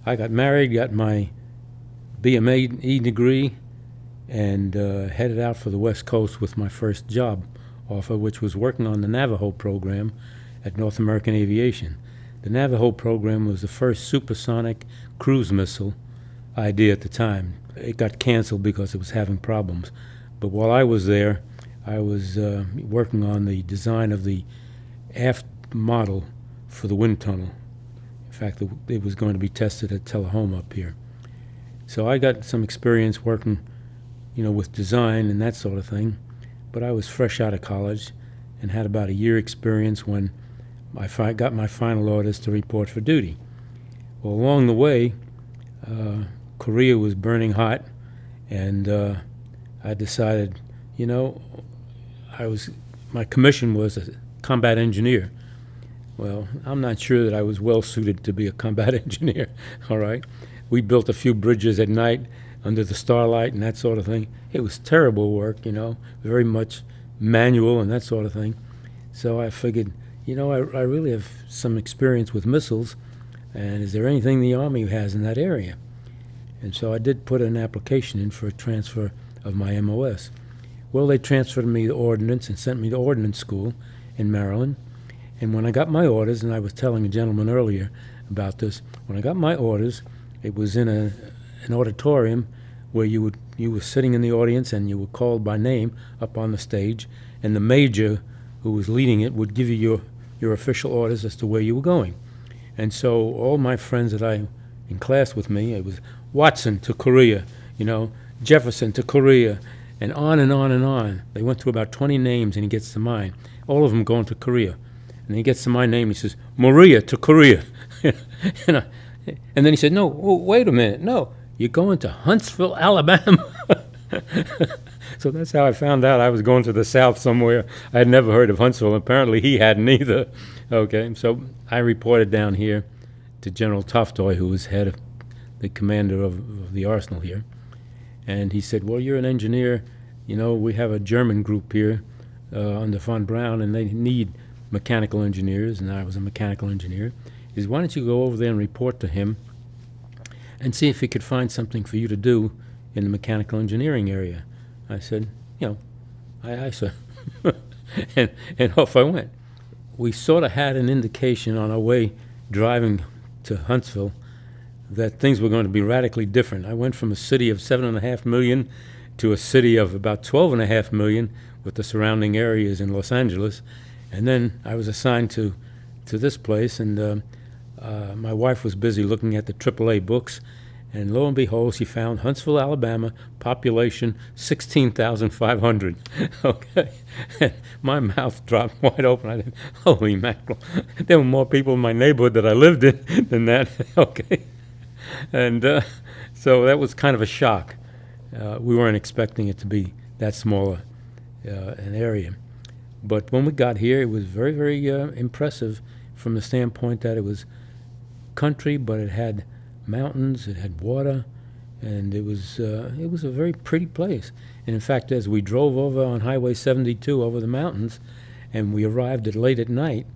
I got married, got my BME degree, and headed out for the West Coast with my first job offer, which was working on the Navajo program at North American Aviation. The Navajo program was the first supersonic cruise missile idea at the time. It got canceled because it was having problems. But while I was there, I was working on the design of the aft model for the wind tunnel. In fact, it was going to be tested at Tullahoma up here. So I got some experience working, with design and that sort of thing. But I was fresh out of college and had about a year experience when I got my final orders to report for duty. Well, along the way, Korea was burning hot, and I decided, my commission was a combat engineer. Well, I'm not sure that I was well suited to be a combat engineer, all right? We built a few bridges at night under the starlight and that sort of thing. It was terrible work, very much manual and that sort of thing. So I figured, I really have some experience with missiles, and is there anything the Army has in that area? And so I did put an application in for a transfer of my MOS. Well, they transferred me to ordnance and sent me to ordnance school in Maryland. And when I got my orders, and I was telling a gentleman earlier about this, when I got my orders, it was in an auditorium where you were sitting in the audience and you were called by name up on the stage, and the major who was leading it would give you your official orders as to where you were going. And so all my friends that I in class with me, it was Watson to Korea, Jefferson to Korea, and on and on and on. They went through about 20 names, and he gets to mine. All of them going to Korea. And he gets to my name, he says, Morea to Korea. And then he said, no, wait a minute, no, you're going to Huntsville, Alabama. So that's how I found out I was going to the South somewhere. I had never heard of Huntsville. Apparently he hadn't either. Okay, so I reported down here to General Toftoy, who was head of the commander of the arsenal here. And he said, well, you're an engineer. We have a German group here under von Braun, and they need mechanical engineers, and I was a mechanical engineer. He said, why don't you go over there and report to him and see if he could find something for you to do in the mechanical engineering area. I said, aye, sir. and off I went. We sort of had an indication on our way driving to Huntsville that things were going to be radically different. I went from a city of 7.5 million to a city of about 12.5 million with the surrounding areas in Los Angeles. And then I was assigned to this place, and my wife was busy looking at the AAA books, and lo and behold, she found Huntsville, Alabama, population 16,500. Okay, and my mouth dropped wide open. I said, holy mackerel, there were more people in my neighborhood that I lived in than that. Okay, and so that was kind of a shock. We weren't expecting it to be that small an area. But when we got here, it was very, very impressive from the standpoint that it was country, but it had mountains, it had water, and it was a very pretty place. And in fact, as we drove over on Highway 72 over the mountains, and we arrived at late at night,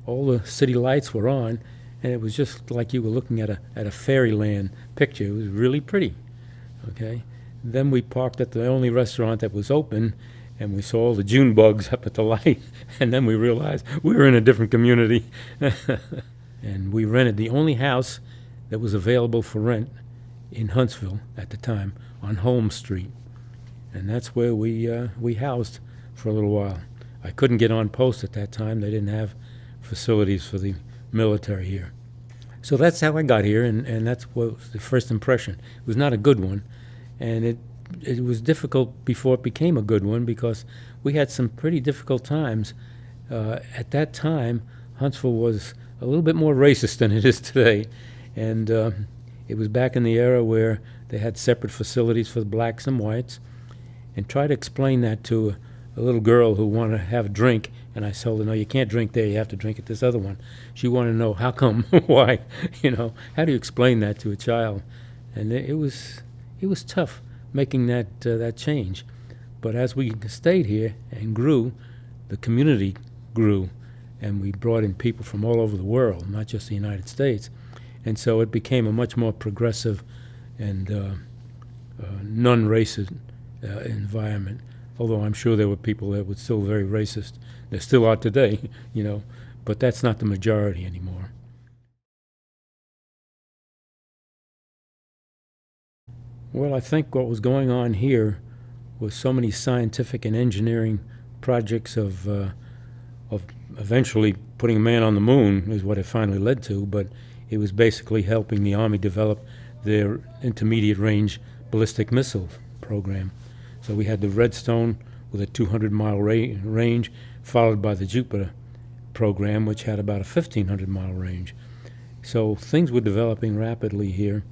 all the city lights were on, and it was just like you were looking at a fairyland picture. It was really pretty. Okay. Then we parked at the only restaurant that was open, and we saw all the June bugs up at the light, and then we realized we were in a different community. And we rented the only house that was available for rent in Huntsville at the time on Holmes Street. And that's where we housed for a little while. I couldn't get on post at that time. They didn't have facilities for the military here. So that's how I got here, and that's what was the first impression. It was not a good one, and it was difficult before it became a good one because we had some pretty difficult times. At that time, Huntsville was a little bit more racist than it is today, and it was back in the era where they had separate facilities for the blacks and whites. And try to explain that to a little girl who wanted to have a drink, and I told her, no, you can't drink there, you have to drink at this other one. She wanted to know, how come, why, how do you explain that to a child? And it was tough making that change. But as we stayed here and grew, the community grew, and we brought in people from all over the world, not just the United States. And so it became a much more progressive and non-racist environment. Although I'm sure there were people that were still very racist. There still are today, but that's not the majority anymore. Well, I think what was going on here was so many scientific and engineering projects of eventually putting a man on the moon is what it finally led to, but it was basically helping the Army develop their intermediate range ballistic missile program. So we had the Redstone with a 200-mile range, followed by the Jupiter program, which had about a 1,500-mile range. So things were developing rapidly here,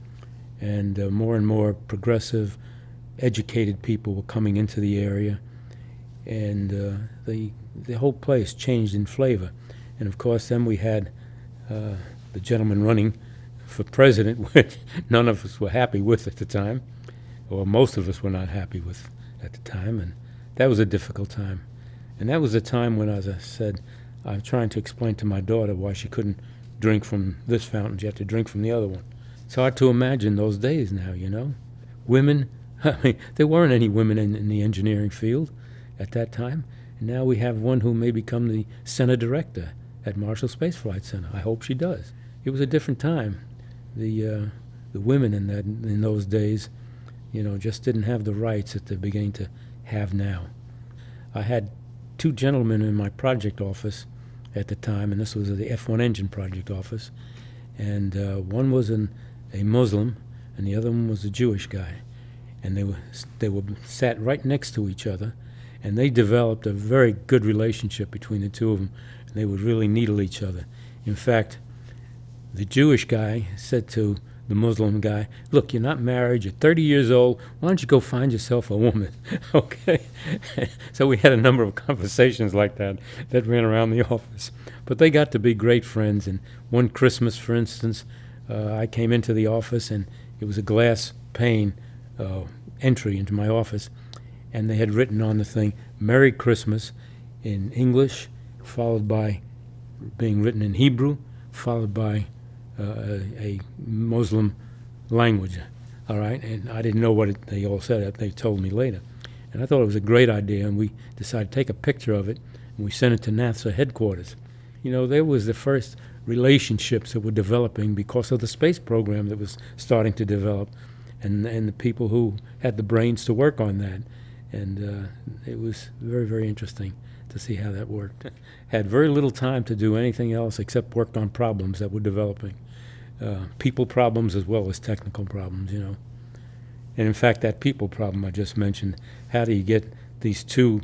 and more progressive, educated people were coming into the area, and the whole place changed in flavor. And of course, then we had the gentleman running for president, which none of us were happy with at the time, or most of us were not happy with at the time, and that was a difficult time. And that was a time when, as I said, I was trying to explain to my daughter why she couldn't drink from this fountain, she had to drink from the other one. It's hard to imagine those days now, Women, I mean, there weren't any women in the engineering field at that time, and now we have one who may become the center director at Marshall Space Flight Center. I hope she does. It was a different time. The women in those days, just didn't have the rights that they're beginning to have now. I had two gentlemen in my project office at the time, and this was the F-1 engine project office, and one was a Muslim, and the other one was a Jewish guy, and they were sat right next to each other, and they developed a very good relationship between the two of them, and they would really needle each other. In fact, the Jewish guy said to the Muslim guy, "Look, you're not married, you're 30 years old, why don't you go find yourself a woman?" Okay? So we had a number of conversations like that ran around the office. But they got to be great friends, and one Christmas, for instance, I came into the office, and it was a glass pane entry into my office, and they had written on the thing, "Merry Christmas," in English, followed by being written in Hebrew, followed by a Muslim language, all right? And I didn't know what they all said. They told me later. And I thought it was a great idea, and we decided to take a picture of it, and we sent it to NASA headquarters. There was the first relationships that were developing because of the space program that was starting to develop, and the people who had the brains to work on that. And it was very, very interesting to see how that worked. Had very little time to do anything else except work on problems that were developing. People problems as well as technical problems, And in fact, that people problem I just mentioned, how do you get these two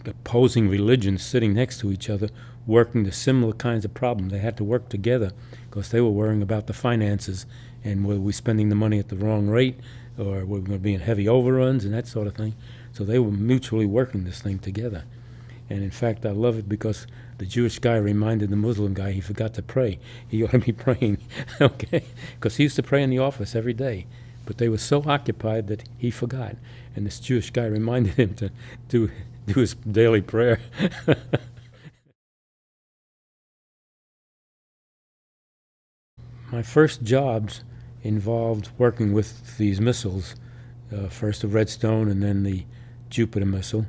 opposing religions sitting next to each other working the similar kinds of problems? They had to work together because they were worrying about the finances and were we spending the money at the wrong rate, or were we going to be in heavy overruns and that sort of thing. So they were mutually working this thing together. And in fact, I love it because the Jewish guy reminded the Muslim guy he forgot to pray. He ought to be praying, okay? Because he used to pray in the office every day. But they were so occupied that he forgot. And this Jewish guy reminded him to do his daily prayer. My first jobs involved working with these missiles, first the Redstone and then the Jupiter missile.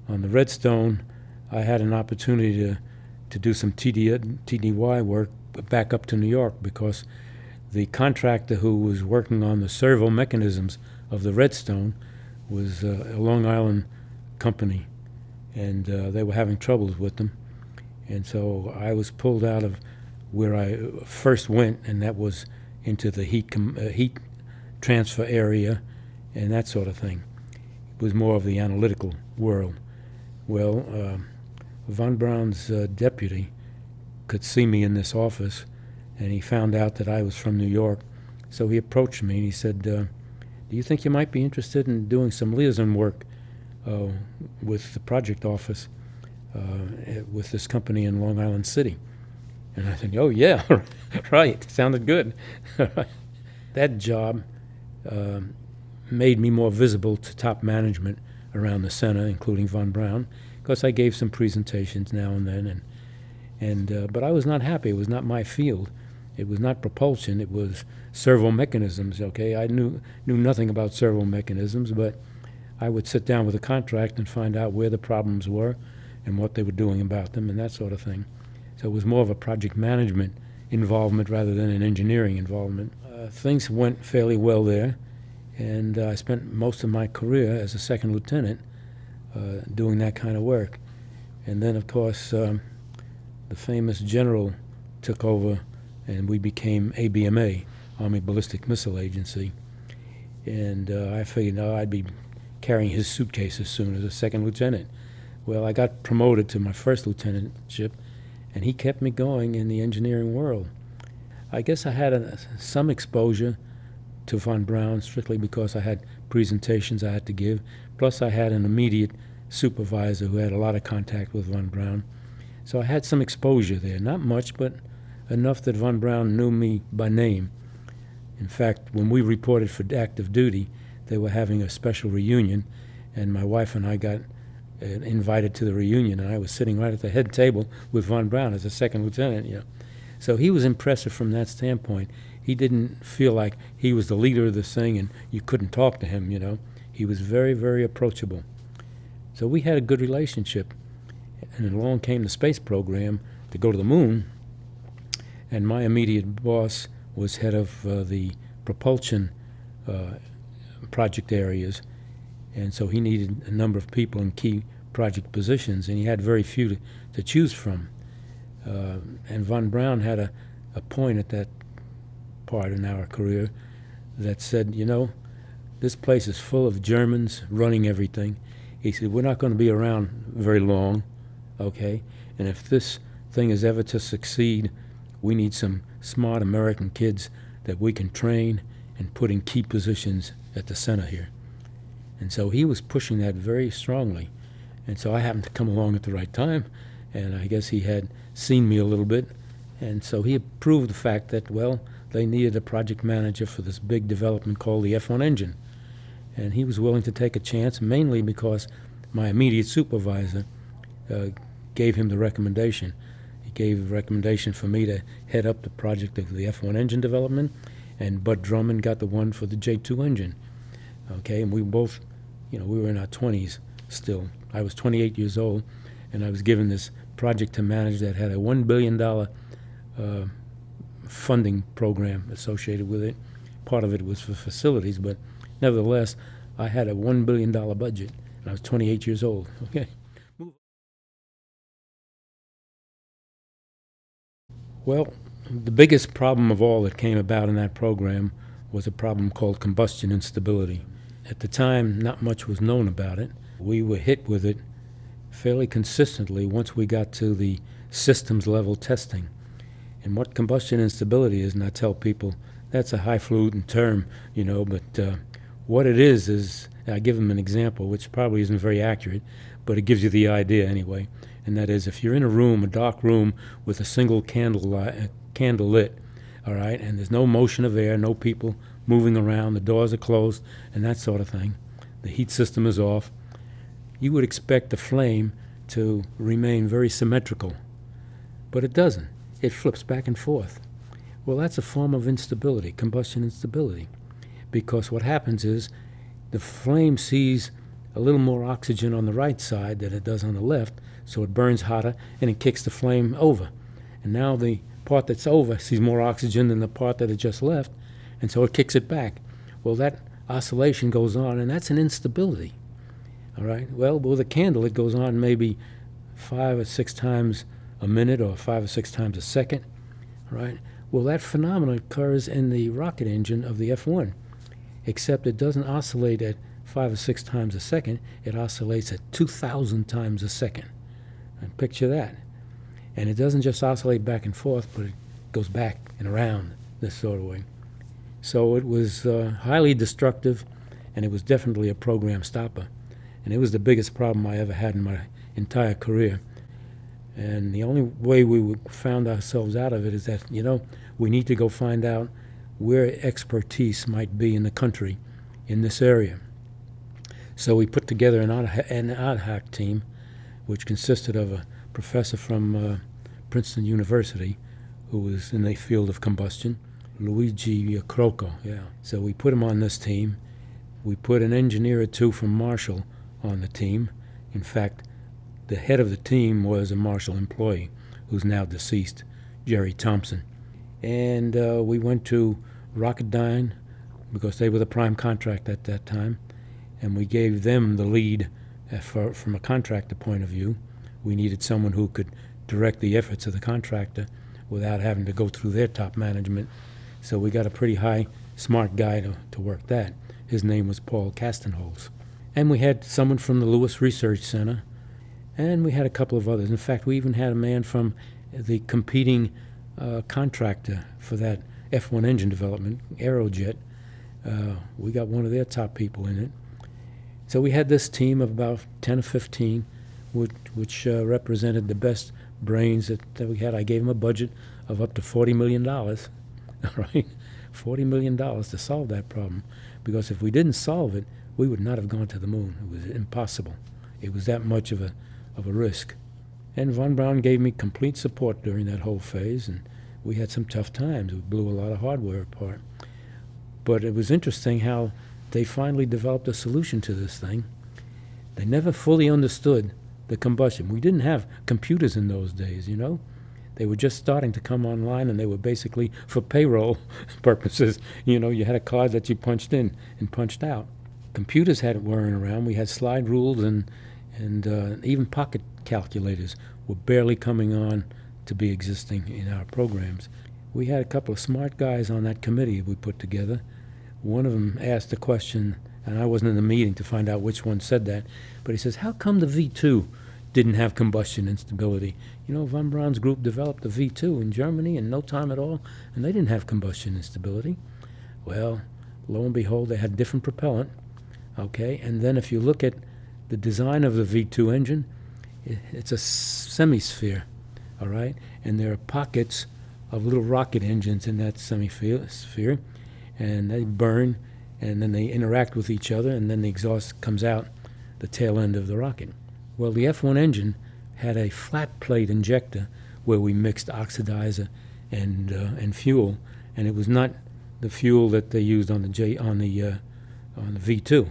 On the Redstone, I had an opportunity to do some TDY work back up to New York because the contractor who was working on the servo mechanisms of the Redstone was a Long Island company, and they were having troubles with them. And so I was pulled out of where I first went, and that was into the heat transfer area and that sort of thing. It was more of the analytical world. Well, Von Braun's deputy could see me in this office, and he found out that I was from New York. So he approached me and he said, "Do you think you might be interested in doing some liaison work with the project office with this company in Long Island City?" And I said, "Oh, yeah, right, sounded good." That job made me more visible to top management around the center, including Von Braun, because I gave some presentations now and then, but I was not happy. It was not my field, It was not propulsion, it was servo mechanisms, okay? I knew nothing about servo mechanisms, but I would sit down with a contract and find out where the problems were and what they were doing about them and that sort of thing. So it was more of a project management involvement rather than an engineering involvement. Things went fairly well there, and I spent most of my career as a second lieutenant doing that kind of work. And then, of course, the famous general took over, and we became ABMA, Army Ballistic Missile Agency. And I figured I'd be carrying his suitcases soon as a second lieutenant. Well, I got promoted to my first lieutenantship, and he kept me going in the engineering world. I guess I had some exposure to von Braun strictly because I had presentations I had to give, plus I had an immediate supervisor who had a lot of contact with von Braun. So I had some exposure there, not much, but enough that von Braun knew me by name. In fact, when we reported for active duty, they were having a special reunion, and my wife and I got invited to the reunion, and I was sitting right at the head table with von Braun as a second lieutenant. So he was impressive from that standpoint. He didn't feel like he was the leader of this thing and you couldn't talk to him. He was very, very approachable. So we had a good relationship. And along came the space program to go to the moon, and my immediate boss was head of the propulsion project areas, and so he needed a number of people in key project positions, and he had very few to choose from. And von Braun had a point at that part in our career that said, this place is full of Germans running everything. He said, we're not going to be around very long, okay? And if this thing is ever to succeed, we need some smart American kids that we can train and put in key positions at the center here. And so he was pushing that very strongly. And so I happened to come along at the right time, and I guess he had seen me a little bit. And so he approved the fact that, well, they needed a project manager for this big development called the F1 engine. And he was willing to take a chance, mainly because my immediate supervisor gave him the recommendation. He gave the recommendation for me to head up the project of the F1 engine development, and Bud Drummond got the one for the J2 engine. Okay, and we both, we were in our 20s still. I was 28 years old, and I was given this project to manage that had a $1 billion funding program associated with it. Part of it was for facilities, but nevertheless, I had a $1 billion budget, and I was 28 years old. Okay. Well, the biggest problem of all that came about in that program was a problem called combustion instability. At the time, not much was known about it. We were hit with it fairly consistently once we got to the systems level testing. And what combustion instability is, and I tell people, that's a highfalutin term, but what it is I give them an example, which probably isn't very accurate, but it gives you the idea anyway. And that is, if you're in a room, a dark room, with a single candle lit, all right, and there's no motion of air, no people moving around, the doors are closed, and that sort of thing, the heat system is off, you would expect the flame to remain very symmetrical. But it doesn't. It flips back and forth. Well, that's a form of instability, combustion instability, because what happens is the flame sees a little more oxygen on the right side than it does on the left, so it burns hotter and it kicks the flame over. And now the part that's over sees more oxygen than the part that it just left, and so it kicks it back. Well, that oscillation goes on, and that's an instability. All right? Well, with a candle, it goes on maybe 5 or 6 times a minute or 5 or 6 times a second. All right? Well, that phenomenon occurs in the rocket engine of the F1, except it doesn't oscillate at 5 or 6 times a second. It oscillates at 2,000 times a second. And picture that. And it doesn't just oscillate back and forth, but it goes back and around this sort of way. So it was highly destructive, and it was definitely a program stopper. And it was the biggest problem I ever had in my entire career. And the only way we found ourselves out of it is that, we need to go find out where expertise might be in the country in this area. So we put together an ad hoc team, which consisted of a professor from Princeton University who was in the field of combustion, Luigi Croco, yeah. So we put him on this team. We put an engineer or two from Marshall on the team. In fact, the head of the team was a Marshall employee who's now deceased, Jerry Thompson. And we went to Rocketdyne because they were the prime contract at that time, and we gave them the lead from a contractor point of view. We needed someone who could direct the efforts of the contractor without having to go through their top management. So we got a pretty high, smart guy to work that. His name was Paul Castenholz. And we had someone from the Lewis Research Center, and we had a couple of others. In fact, we even had a man from the competing contractor for that F1 engine development, Aerojet. We got one of their top people in it. So we had this team of about 10 or 15, which represented the best brains that we had. I gave them a budget of up to $40 million, all right? $40 million to solve that problem. Because if we didn't solve it, we would not have gone to the moon. It was impossible. It was that much of a risk. And von Braun gave me complete support during that whole phase, and we had some tough times. We blew a lot of hardware apart. But it was interesting how they finally developed a solution to this thing. They never fully understood the combustion. We didn't have computers in those days, you know. They were just starting to come online, and they were basically for payroll purposes. You know, you had a card that you punched in and punched out. Computers weren't around. We had slide rules and even pocket calculators were barely coming on to be existing in our programs. We had a couple of smart guys on that committee we put together. One of them asked a question, and I wasn't in the meeting to find out which one said that, but he says, how come the V2 didn't have combustion instability? You know, von Braun's group developed the V2 in Germany in no time at all, and they didn't have combustion instability. Well, lo and behold, they had different propellant, okay? And then if you look at the design of the V2 engine, it's a semisphere, all right? And there are pockets of little rocket engines in that semisphere, and they burn, and then they interact with each other, and then the exhaust comes out the tail end of the rocket. Well, the F1 engine had a flat plate injector where we mixed oxidizer and fuel, and it was not the fuel that they used on the V2.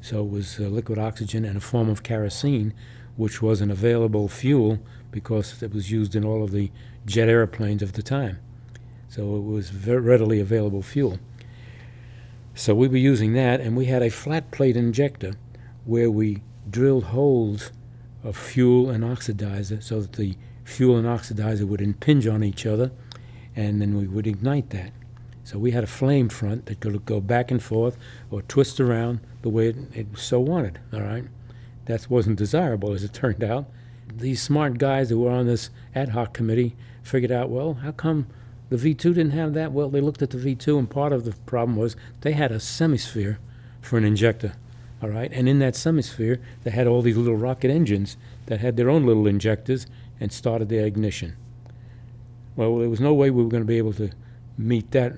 So it was liquid oxygen and a form of kerosene, which was an available fuel because it was used in all of the jet airplanes of the time. So it was very readily available fuel. So we were using that, and we had a flat plate injector where we drilled holes of fuel and oxidizer so that the fuel and oxidizer would impinge on each other, and then we would ignite that. So we had a flame front that could go back and forth or twist around the way it so wanted, all right? That wasn't desirable, as it turned out. These smart guys that were on this ad hoc committee figured out, well, how come the V2 didn't have that? Well, they looked at the V2, and part of the problem was they had a semisphere for an injector, all right? And in that semisphere, they had all these little rocket engines that had their own little injectors and started their ignition. Well, there was no way we were going to be able to meet that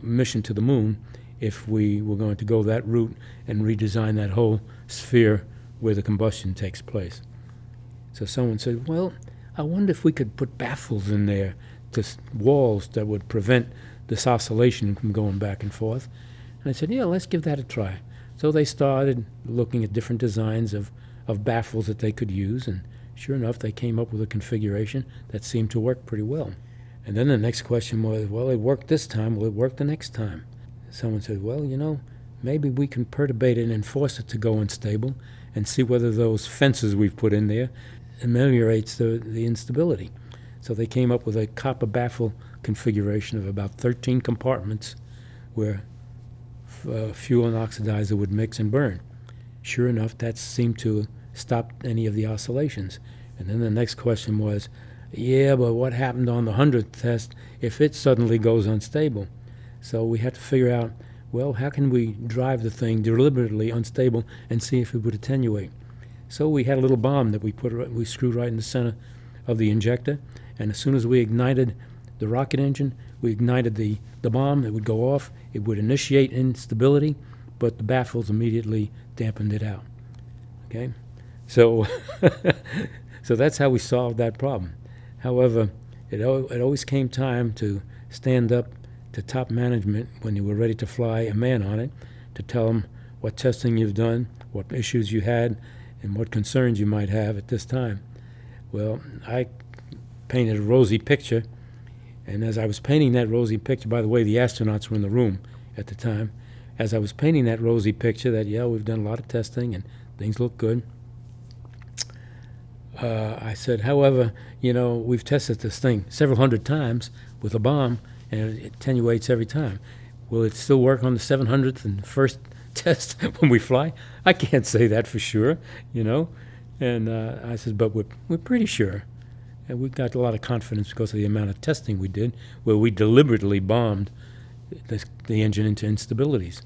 mission to the moon if we were going to go that route and redesign that whole sphere where the combustion takes place. So someone said, well, I wonder if we could put baffles in there, just walls that would prevent this oscillation from going back and forth. And I said, yeah, let's give that a try. So they started looking at different designs of baffles that they could use, and sure enough, they came up with a configuration that seemed to work pretty well. And then the next question was, well, it worked this time, will it work the next time? Someone said, well, you know, maybe we can perturbate it and force it to go unstable and see whether those fences we've put in there ameliorates the instability. So they came up with a copper baffle configuration of about 13 compartments where fuel and oxidizer would mix and burn. Sure enough, that seemed to stop any of the oscillations. And then the next question was, yeah, but what happened on the 100th test if it suddenly goes unstable? So we had to figure out, well, how can we drive the thing deliberately unstable and see if it would attenuate? So we had a little bomb that we screwed right in the center of the injector, and as soon as we ignited the rocket engine, we ignited the bomb, it would go off, it would initiate instability, but the baffles immediately dampened it out. Okay? So so that's how we solved that problem. However, it always came time to stand up to top management when you were ready to fly a man on it, to tell them what testing you've done, what issues you had, and what concerns you might have at this time. Well, I painted a rosy picture, and as I was painting that rosy picture, by the way, the astronauts were in the room at the time. As I was painting that rosy picture that, yeah, we've done a lot of testing and things look good, I said, however, we've tested this thing several hundred times with a bomb, and it attenuates every time. Will it still work on the 700th and first test when we fly? I can't say that for sure, And I said, but we're pretty sure. And we got a lot of confidence because of the amount of testing we did, where we deliberately bombed the engine into instabilities.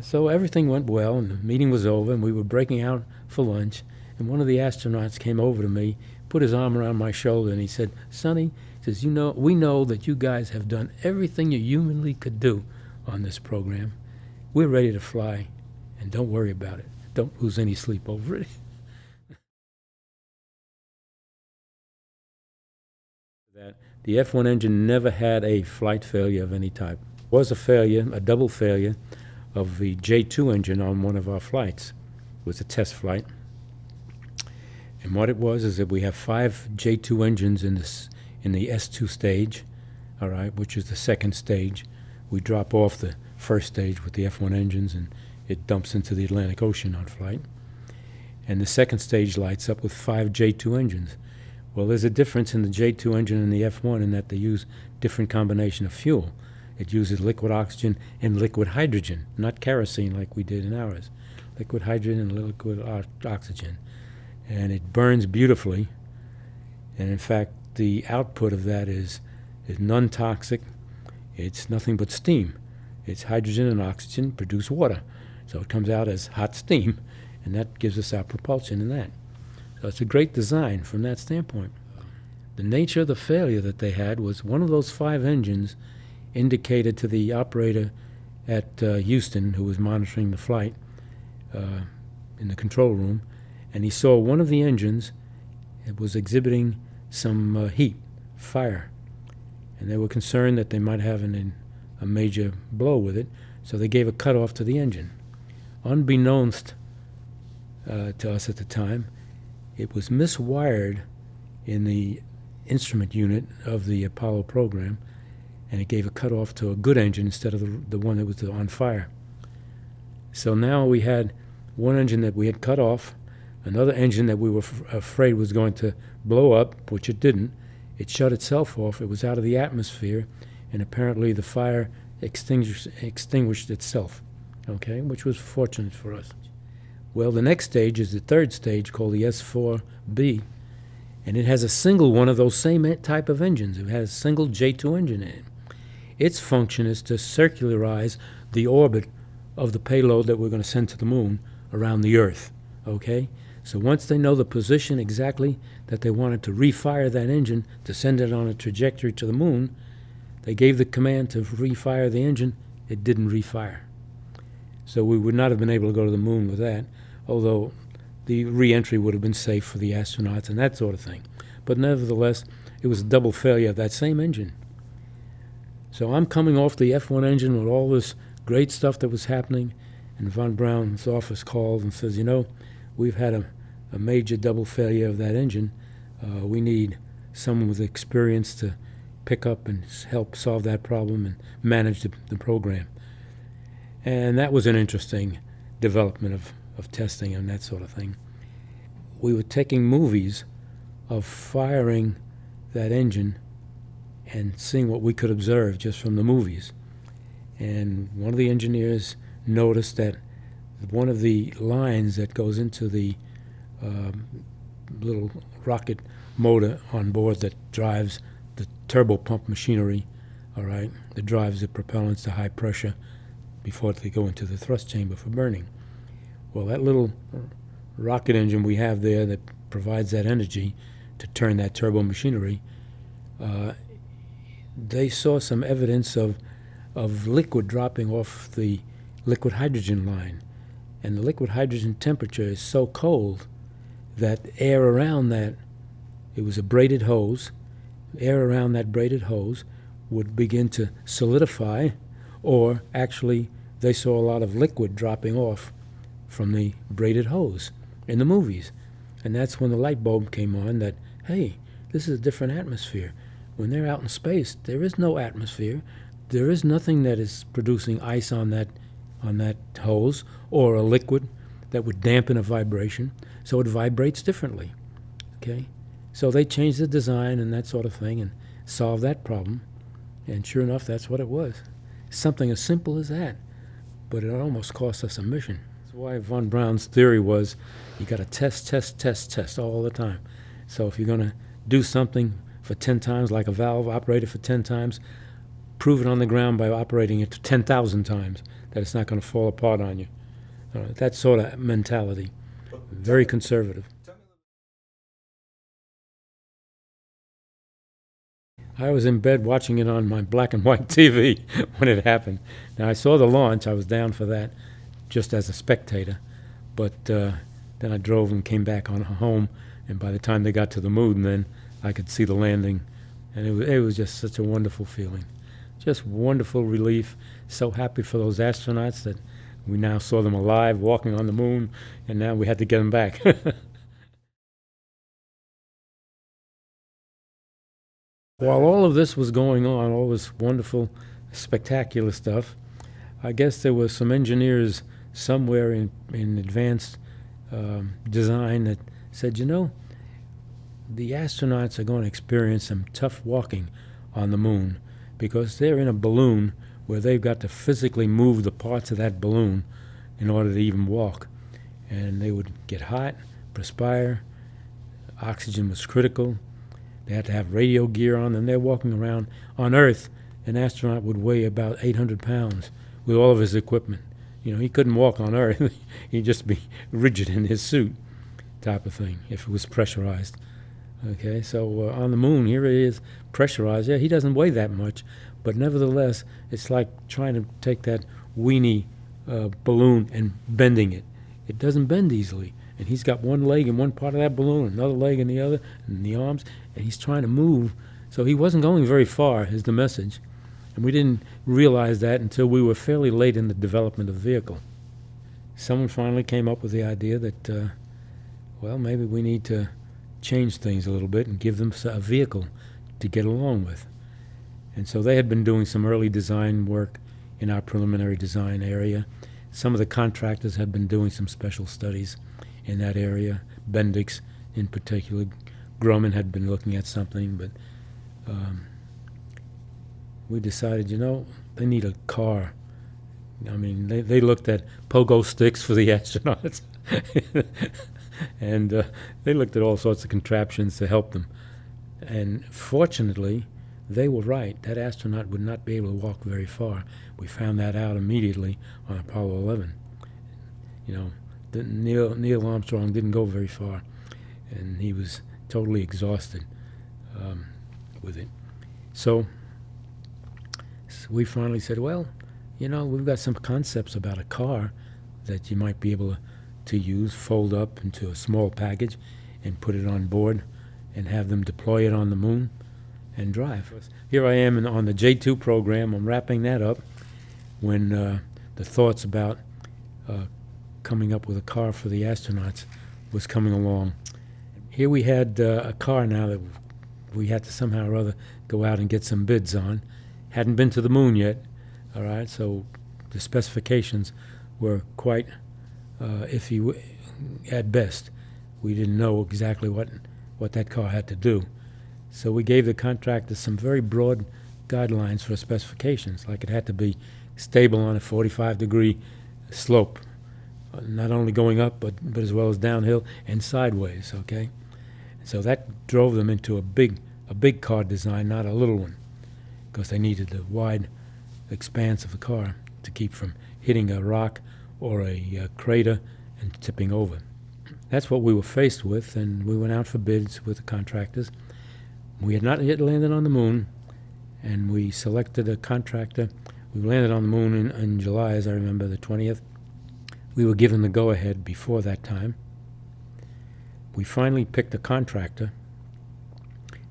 So everything went well, and the meeting was over, and we were breaking out for lunch. And one of the astronauts came over to me, put his arm around my shoulder, and he said, Sonny, he says, we know that you guys have done everything you humanly could do on this program. We're ready to fly, and don't worry about it. Don't lose any sleep over it. That the F1 engine never had a flight failure of any type. It was a failure, a double failure, of the J2 engine on one of our flights. It was a test flight. And what it was is that we have 5 J2 engines in the S2 stage, all right, which is the second stage. We drop off the first stage with the F1 engines, and it dumps into the Atlantic Ocean on flight. And the second stage lights up with 5 J2 engines. Well, there's a difference in the J2 engine and the F1 in that they use different combination of fuel. It uses liquid oxygen and liquid hydrogen, not kerosene like we did in ours. Liquid hydrogen and liquid oxygen. And it burns beautifully. And in fact, the output of that is non-toxic. It's nothing but steam. It's hydrogen and oxygen produce water. So it comes out as hot steam, and that gives us our propulsion in that. So it's a great design from that standpoint. The nature of the failure that they had was one of those 5 engines indicated to the operator at Houston, who was monitoring the flight in the control room, and he saw one of the engines, it was exhibiting some heat, fire, and they were concerned that they might have a major blow with it, so they gave a cutoff to the engine. Unbeknownst to us at the time, it was miswired in the instrument unit of the Apollo program, and it gave a cutoff to a good engine instead of the one that was on fire. So now we had one engine that we had cut off, another engine that we were afraid was going to blow up, which it didn't. It shut itself off. It was out of the atmosphere, and apparently the fire extinguished itself, okay, which was fortunate for us. Well, the next stage is the third stage called the S4B, and it has a single one of those same type of engines. It has a single J2 engine in it. Its function is to circularize the orbit of the payload that we're going to send to the moon around the Earth, okay? So once they know the position exactly that they wanted to refire that engine to send it on a trajectory to the moon, they gave the command to refire the engine. It didn't refire. So we would not have been able to go to the moon with that, although the re-entry would have been safe for the astronauts and that sort of thing. But nevertheless, it was a double failure of that same engine. So I'm coming off the F1 engine with all this great stuff that was happening, and von Braun's office called and says, we've had a major double failure of that engine. We need someone with experience to pick up and help solve that problem and manage the program. And that was an interesting development of testing and that sort of thing. We were taking movies of firing that engine and seeing what we could observe just from the movies. And one of the engineers noticed that one of the lines that goes into the little rocket motor on board that drives the turbopump machinery, all right, that drives the propellants to high pressure before they go into the thrust chamber for burning. Well, that little rocket engine we have there that provides that energy to turn that turbo machinery, they saw some evidence of liquid dropping off the liquid hydrogen line. And the liquid hydrogen temperature is so cold that air around that It was a braided hose. Air around that braided hose would begin to solidify, or actually they saw a lot of liquid dropping off from the braided hose in the movies. And that's when the light bulb came on that, hey, this is a different atmosphere. When they're out in space, there is no atmosphere. There is nothing that is producing ice on that hose or a liquid that would dampen a vibration, so it vibrates differently. Okay? So they changed the design and that sort of thing and solved that problem. And sure enough, that's what it was. Something as simple as that. But it almost cost us a mission. That's why von Braun's theory was you got to test all the time. So if you're going to do something for 10 times, like a valve, operate it for 10 times, prove it on the ground by operating it 10,000 times, that it's not going to fall apart on you. That sort of mentality. Very conservative. I was in bed watching it on my black and white TV when it happened. Now, I saw the launch. I was down for that just as a spectator. But then I drove and came back on home, and by the time they got to the moon, then I could see the landing. And it was just such a wonderful feeling. Just wonderful relief. So happy for those astronauts that we now saw them alive, walking on the moon, and now we had to get them back. While all of this was going on, all this wonderful, spectacular stuff, I guess there were some engineers somewhere in advanced design that said, you know, the astronauts are going to experience some tough walking on the moon because they're in a balloon where they've got to physically move the parts of that balloon in order to even walk. And they would get hot, perspire, oxygen was critical. They had to have radio gear on them. They're walking around on Earth. An astronaut would weigh about 800 pounds with all of his equipment. You know, he couldn't walk on Earth. He'd just be rigid in his suit type of thing if it was pressurized. Okay, so on the moon, here he is pressurized. Yeah, he doesn't weigh that much, but nevertheless, it's like trying to take that weenie balloon and bending it. It doesn't bend easily. And he's got one leg in one part of that balloon, another leg in the other, and the arms, and he's trying to move. So he wasn't going very far, is the message. And we didn't realize that until we were fairly late in the development of the vehicle. Someone finally came up with the idea that, well, maybe we need to change things a little bit and give them a vehicle to get along with. And so they had been doing some early design work in our preliminary design area. Some of the contractors had been doing some special studies in that area, Bendix in particular. Grumman had been looking at something, but we decided, you know, they need a car. I mean, they looked at pogo sticks for the astronauts, and they looked at all sorts of contraptions to help them. And fortunately, they were right. That astronaut would not be able to walk very far. We found that out immediately on Apollo 11. You know, Neil Armstrong didn't go very far, and he was totally exhausted with it. So we finally said, well, you know, we've got some concepts about a car that you might be able to use, fold up into a small package, and put it on board, and have them deploy it on the moon and drive. Here I am on the J2 program. I'm wrapping that up when the thoughts about coming up with a car for the astronauts was coming along. Here we had a car now that we had to somehow or other go out and get some bids on. Hadn't been to the moon yet, all right, so the specifications were quite iffy at best. We didn't know exactly what that car had to do. So we gave the contractor some very broad guidelines for specifications, like it had to be stable on a 45-degree slope, not only going up, but as well as downhill and sideways, okay? So that drove them into a big car design, not a little one, because they needed the wide expanse of the car to keep from hitting a rock or a crater and tipping over. That's what we were faced with, and we went out for bids with the contractors. We had not yet landed on the moon, and we selected a contractor. We landed on the moon in July, as I remember, the 20th. We were given the go-ahead before that time. We finally picked a contractor,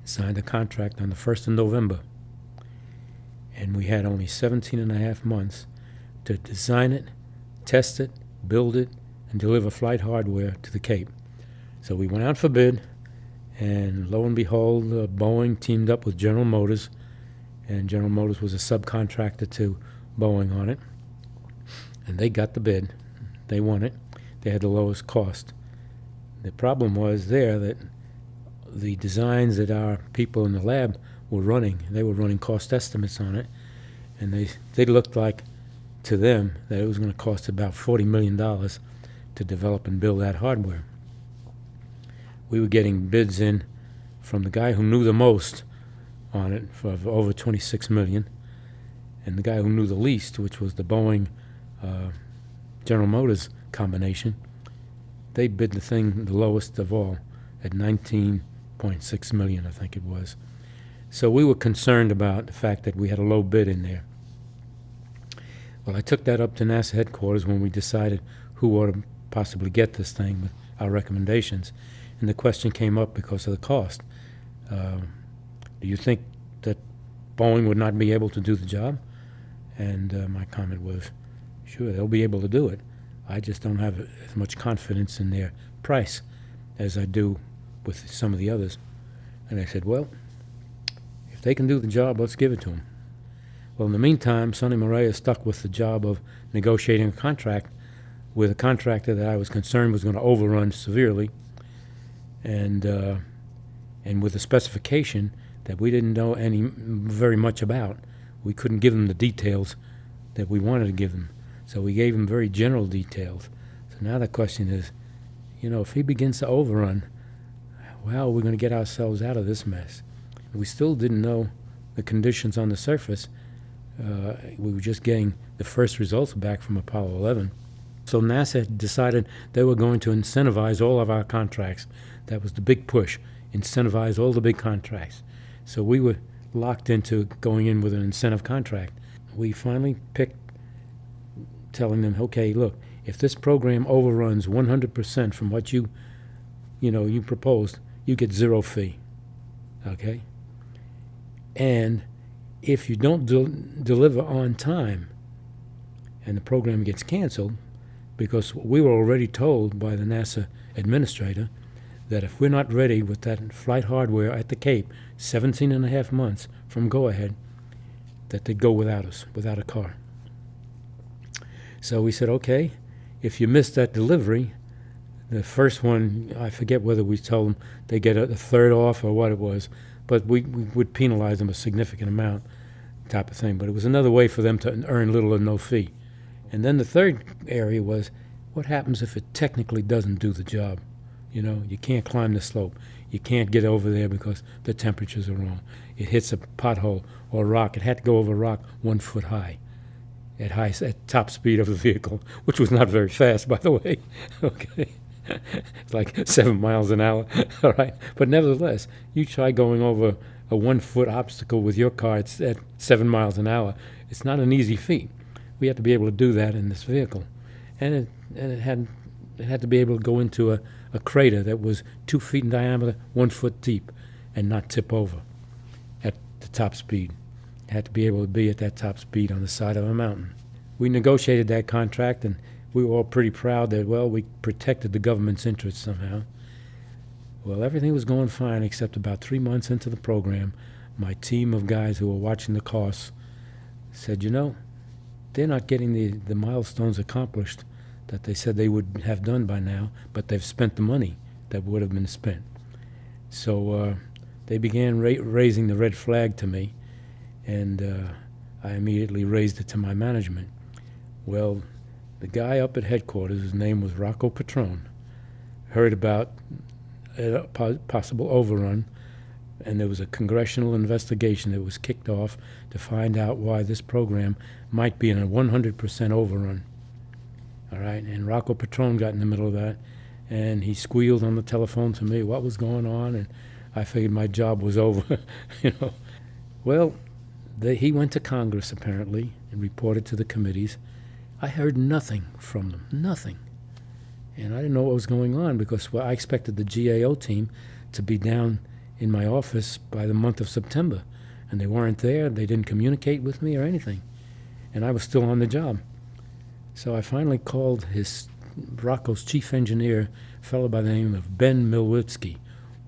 signed a contract on the 1st of November, and we had only 17 and a half months to design it, test it, build it, and deliver flight hardware to the Cape. So we went out for bid, and lo and behold, Boeing teamed up with General Motors, and General Motors was a subcontractor to Boeing on it, and they got the bid. They won it. They had the lowest cost. The problem was there that the designs that our people in the lab were running, they were running cost estimates on it, and they looked like, to them, that it was going to cost about $40 million to develop and build that hardware. We were getting bids in from the guy who knew the most on it for over $26 million, and the guy who knew the least, which was the Boeing General Motors combination. They bid the thing the lowest of all at $19.6 million, I think it was. So we were concerned about the fact that we had a low bid in there. Well, I took that up to NASA headquarters when we decided who ought to possibly get this thing with our recommendations. And the question came up because of the cost. Do you think that Boeing would not be able to do the job? And my comment was, sure, they'll be able to do it. I just don't have as much confidence in their price as I do with some of the others. And I said, well, if they can do the job, let's give it to them. Well, in the meantime, Sonny Morea stuck with the job of negotiating a contract with a contractor that I was concerned was going to overrun severely, and with a specification that we didn't know very much about. We couldn't give them the details that we wanted to give them, so we gave them very general details. So now the question is, if he begins to overrun, how are we going to get ourselves out of this mess? We still didn't know the conditions on the surface. We were just getting the first results back from Apollo 11. So NASA decided they were going to incentivize all of our contracts. That was the big push, incentivize all the big contracts. So we were locked into going in with an incentive contract. We finally picked telling them, okay, look, if this program overruns 100% from what you proposed, you get zero fee, okay? And if you don't deliver on time and the program gets canceled, because we were already told by the NASA administrator that if we're not ready with that flight hardware at the Cape 17 and a half months from go-ahead, that they'd go without us, without a car. So we said, okay, if you miss that delivery, the first one, I forget whether we told them they get a third off or what it was, but we would penalize them a significant amount type of thing. But it was another way for them to earn little or no fee. And then the third area was, what happens if it technically doesn't do the job? You can't climb the slope. You can't get over there because the temperatures are wrong. It hits a pothole or a rock. It had to go over a rock 1 foot high at top speed of the vehicle, which was not very fast, by the way. Okay. It's like 7 miles an hour, all right? But nevertheless, you try going over a 1 foot obstacle with your car at 7 miles an hour. It's not an easy feat. We had to be able to do that in this vehicle. And it had to be able to go into a crater that was 2 feet in diameter, 1 foot deep, and not tip over at the top speed. It had to be able to be at that top speed on the side of a mountain. We negotiated that contract, and we were all pretty proud that, well, we protected the government's interests somehow. Well, everything was going fine except about 3 months into the program, my team of guys who were watching the costs said, they're not getting the milestones accomplished that they said they would have done by now, but they've spent the money that would have been spent. So they began raising the red flag to me, and I immediately raised it to my management. Well, the guy up at headquarters, his name was Rocco Petrone, heard about a possible overrun, and there was a congressional investigation that was kicked off to find out why this program might be in a 100% overrun. All right, and Rocco Petrone got in the middle of that, and he squealed on the telephone to me what was going on, and I figured my job was over, Well, he went to Congress, apparently, and reported to the committees. I heard nothing from them, nothing. And I didn't know what was going on because I expected the GAO team to be down in my office by the month of September, and they weren't there. They didn't communicate with me or anything, and I was still on the job. So I finally called Rocco's chief engineer, a fellow by the name of Ben Milwitsky,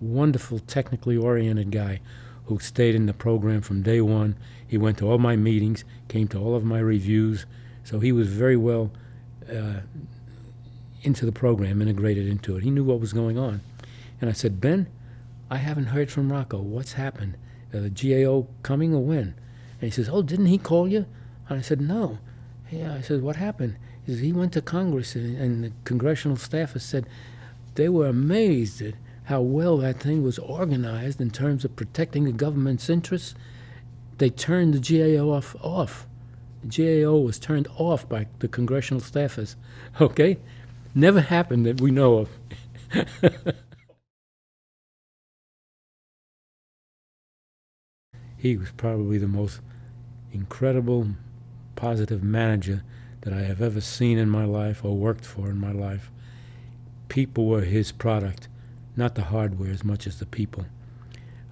wonderful, technically oriented guy who stayed in the program from day one. He went to all my meetings, came to all of my reviews, so he was very well into the program, integrated into it. He knew what was going on. And I said, Ben, I haven't heard from Rocco. What's happened? The GAO coming or when? And he says, oh, didn't he call you? And I said, no. Yeah, I said, what happened? He says, he went to Congress, and the congressional staff has said they were amazed at how well that thing was organized in terms of protecting the government's interests. They turned the GAO off. The GAO was turned off by the congressional staffers. Okay? Never happened that we know of. He was probably the most incredible, positive manager that I have ever seen in my life or worked for in my life. People were his product, not the hardware as much as the people.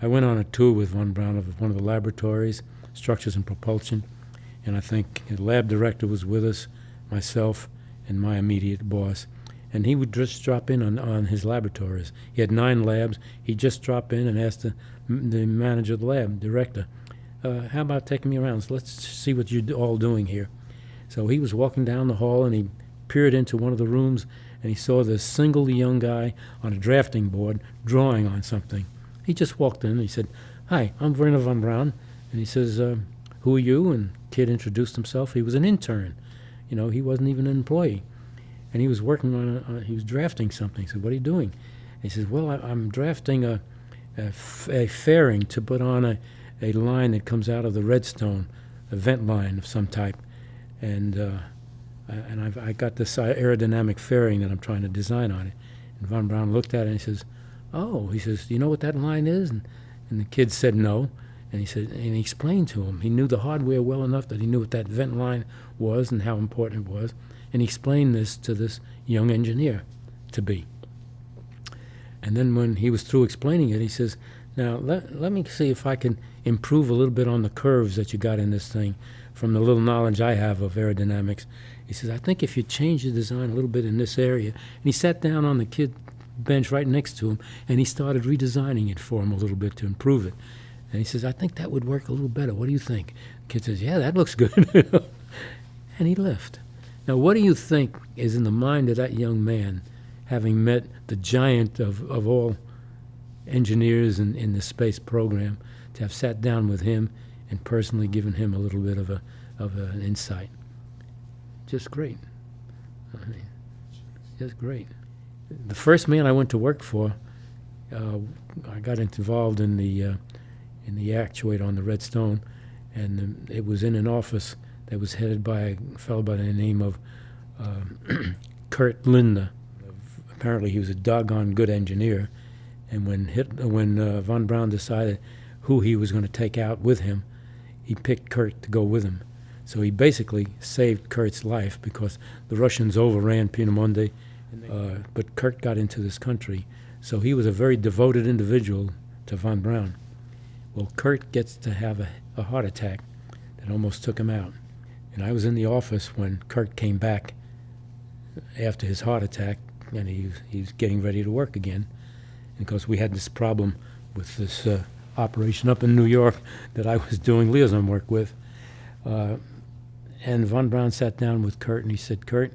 I went on a tour with von Braun of one of the laboratories, structures and propulsion, and I think the lab director was with us, myself, and my immediate boss. And he would just drop in on his laboratories. He had 9 labs. He'd just drop in and ask the manager of the lab, director, how about taking me around? So let's see what you're all doing here. So he was walking down the hall, and he peered into one of the rooms, and he saw this single young guy on a drafting board drawing on something. He just walked in, and he said, hi, I'm Wernher von Braun. And he says, who are you? And the kid introduced himself. He was an intern. You know, he wasn't even an employee. And he was working on he was drafting something. He said, what are you doing? And he says, well, I'm drafting a fairing to put on a line that comes out of the redstone, a vent line of some type. And I got this aerodynamic fairing that I'm trying to design on it. And von Braun looked at it and he says, oh, he says, do you know what that line is? And the kid said no. And he said, and he explained to him. He knew the hardware well enough that he knew what that vent line was and how important it was. And he explained this to this young engineer to be. And then when he was through explaining it, he says, now let me see if I can improve a little bit on the curves that you got in this thing from the little knowledge I have of aerodynamics. He says, I think if you change the design a little bit in this area. And he sat down on the kid bench right next to him, and he started redesigning it for him a little bit to improve it. And he says, I think that would work a little better. What do you think? The kid says, yeah, that looks good. And he left. Now, what do you think is in the mind of that young man, having met the giant of all engineers in the space program, to have sat down with him and personally given him a little bit of an insight? Just great. I mean, just great. The first man I went to work for, I got involved in the actuator on the Redstone, and it was in an office that was headed by a fellow by the name of Kurt Lindner. Apparently he was a doggone good engineer, and when von Braun decided who he was going to take out with him, he picked Kurt to go with him. So he basically saved Kurt's life because the Russians overran Piemonte, but Kurt got into this country. So he was a very devoted individual to von Braun. Well, Kurt gets to have a heart attack that almost took him out. And I was in the office when Kurt came back after his heart attack, and he was getting ready to work again. And of course, we had this problem with this operation up in New York that I was doing liaison work with. And von Braun sat down with Kurt, and he said, Kurt,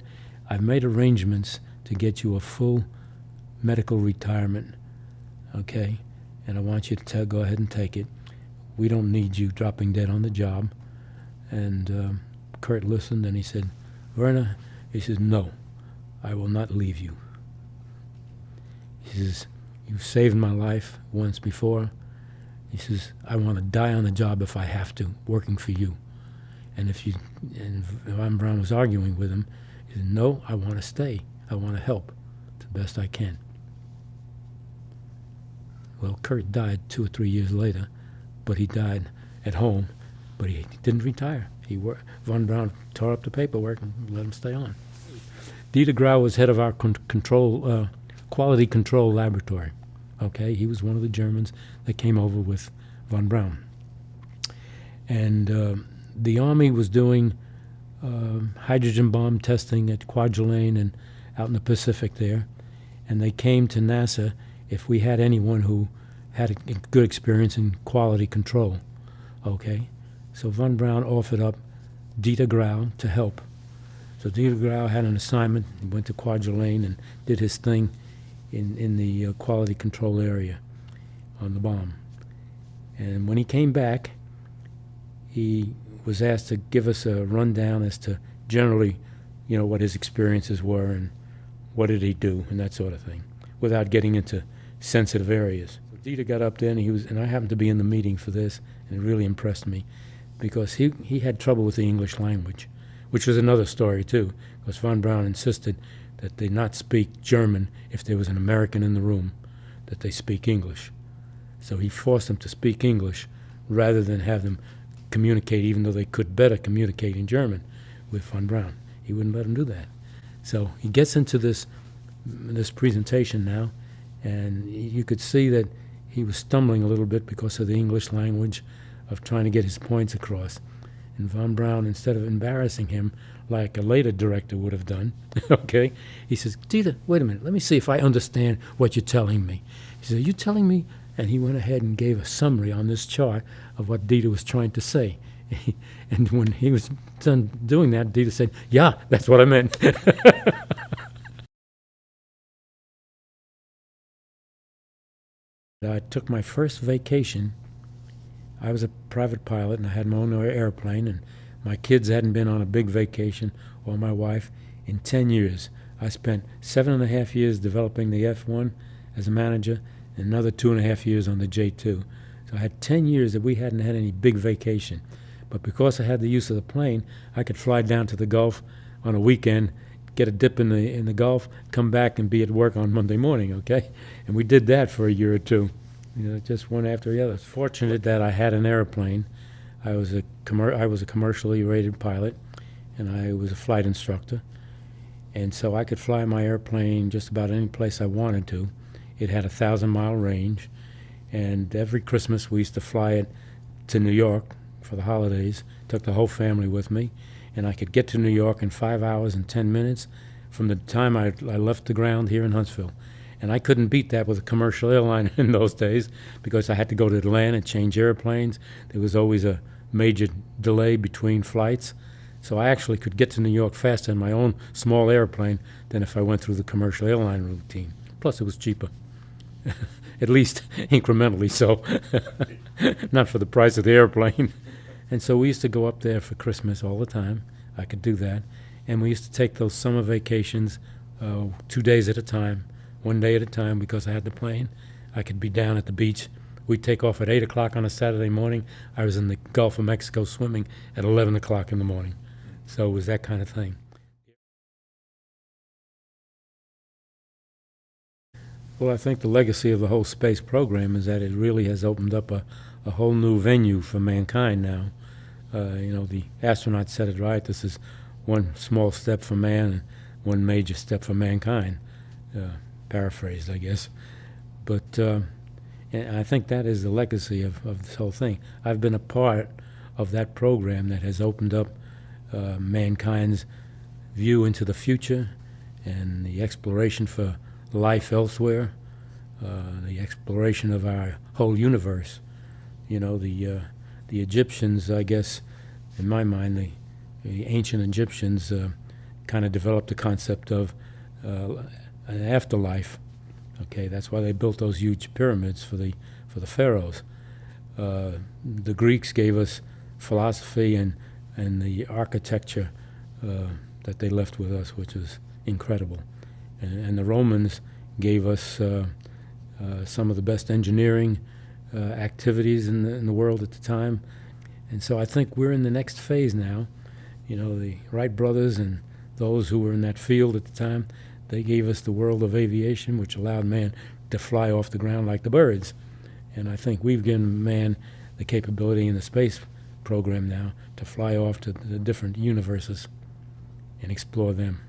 I've made arrangements to get you a full medical retirement, okay? And I want you to go ahead and take it. We don't need you dropping dead on the job. And Kurt listened, and he said, Wernher, he says, no, I will not leave you. He says, you've saved my life once before. He says, I want to die on the job if I have to, working for you. And von Braun was arguing with him. He said, no, I want to stay. I want to help the best I can. Well, Kurt died 2 or 3 years later, but he died at home, but he didn't retire. Von Braun tore up the paperwork and let him stay on. Dieter Grau was head of our quality control laboratory. Okay, he was one of the Germans that came over with von Braun. And the Army was doing hydrogen bomb testing at Kwajalein and out in the Pacific there. And they came to NASA if we had anyone who had a good experience in quality control. Okay, so von Braun offered up Dieter Grau to help. So Dieter Grau had an assignment. He went to Kwajalein and did his thing in the quality control area on the bomb. And when he came back, he was asked to give us a rundown as to generally, what his experiences were and what did he do and that sort of thing, without getting into sensitive areas. So Dieter got up there, and I happened to be in the meeting for this, and it really impressed me, because he had trouble with the English language, which was another story too, because von Braun insisted that they not speak German if there was an American in the room, that they speak English. So he forced them to speak English rather than have them communicate, even though they could better communicate in German with von Braun. He wouldn't let them do that. So he gets into this presentation now, and you could see that he was stumbling a little bit because of the English language of trying to get his points across. And von Braun, instead of embarrassing him like a later director would have done, okay, he says, Dieter, wait a minute, let me see if I understand what you're telling me. He said, are you telling me? And he went ahead and gave a summary on this chart of what Dieter was trying to say. And when he was done doing that, Dieter said, yeah, that's what I meant. I took my first vacation. I was a private pilot, and I had my own airplane, and my kids hadn't been on a big vacation, or my wife, in 10 years. I spent 7.5 years developing the F1 as a manager, and another 2.5 years on the J2. So I had 10 years that we hadn't had any big vacation. But because I had the use of the plane, I could fly down to the Gulf on a weekend, get a dip in the Gulf, come back and be at work on Monday morning, okay? And we did that for a year or two, just one after the other. It's fortunate that I had an airplane. I was a commercially rated pilot, and I was a flight instructor. And so I could fly my airplane just about any place I wanted to. It had a 1,000-mile range, and every Christmas we used to fly it to New York for the holidays. Took the whole family with me, and I could get to New York in 5 hours and 10 minutes from the time I left the ground here in Huntsville. And I couldn't beat that with a commercial airline in those days, because I had to go to Atlanta and change airplanes. There was always a major delay between flights. So I actually could get to New York faster in my own small airplane than if I went through the commercial airline routine. Plus, it was cheaper. At least incrementally so. Not for the price of the airplane. And so we used to go up there for Christmas all the time. I could do that. And we used to take those summer vacations 2 days at a time, 1 day at a time, because I had the plane. I could be down at the beach. We'd take off at 8 o'clock on a Saturday morning. I was in the Gulf of Mexico swimming at 11 o'clock in the morning. So it was that kind of thing. Well, I think the legacy of the whole space program is that it really has opened up a whole new venue for mankind now. The astronauts said it right. This is one small step for man and one major step for mankind. Paraphrased, I guess. But and I think that is the legacy of this whole thing. I've been a part of that program that has opened up mankind's view into the future and the exploration for life elsewhere, the exploration of our whole universe. The Egyptians, I guess, in my mind, the ancient Egyptians kind of developed the concept of an afterlife. Okay, that's why they built those huge pyramids for the pharaohs. The Greeks gave us philosophy and the architecture that they left with us, which is incredible. And the Romans gave us some of the best engineering activities in the world at the time. And so I think we're in the next phase now. The Wright brothers and those who were in that field at the time, they gave us the world of aviation, which allowed man to fly off the ground like the birds. And I think we've given man the capability in the space program now to fly off to the different universes and explore them.